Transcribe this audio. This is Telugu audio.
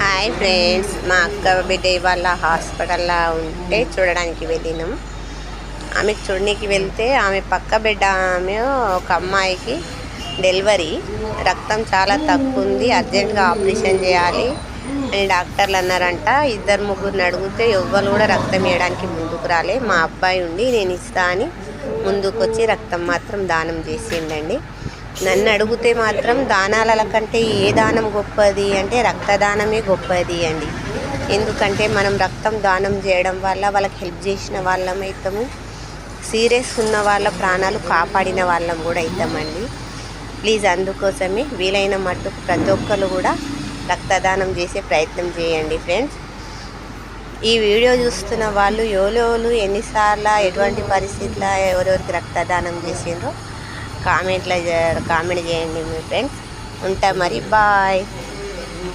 హాయ్ ఫ్రెండ్స్, మా అక్క బిడ్డ ఇవాళ హాస్పిటల్లో ఉంటే చూడడానికి వెళ్ళినాం. ఆమెకు చూడడానికి వెళ్తే ఆమె పక్క బిడ్డ ఆమె ఒక అమ్మాయికి డెలివరీ, రక్తం చాలా తక్కువ ఉంది, అర్జెంటుగా ఆపరేషన్ చేయాలి అని డాక్టర్లు అన్నారంట. ఇద్దరు ముగ్గురిని అడిగితే ఎవ్వరు కూడా రక్తం వేయడానికి ముందుకు రాలే. మా అబ్బాయి ఉండి నేను ఇస్తా అని ముందుకు వచ్చి రక్తం మాత్రం దానం చేసిండండి. నన్ను అడిగితే మాత్రం దానాల కంటే ఏ దానం గొప్పది అంటే రక్తదానమే గొప్పది అండి. ఎందుకంటే మనం రక్తం దానం చేయడం వల్ల వాళ్ళకి హెల్ప్ చేసిన వాళ్ళం అవుతాము, సీరియస్ ఉన్న వాళ్ళ ప్రాణాలు కాపాడిన వాళ్ళం కూడా అవుతామండి. ప్లీజ్ అందుకోసమే వీలైన మట్టుకు ప్రతి ఒక్కరు కూడా రక్తదానం చేసే ప్రయత్నం చేయండి ఫ్రెండ్స్. ఈ వీడియో చూస్తున్న వాళ్ళు ఎవరెవరు ఎన్నిసార్లు ఎటువంటి పరిస్థితుల్లో ఎవరెవరికి రక్తదానం చేసిండ్రో కామెంట్ చేయండి మీ ఫ్రెండ్స్. ఉంటా మరి, బాయ్.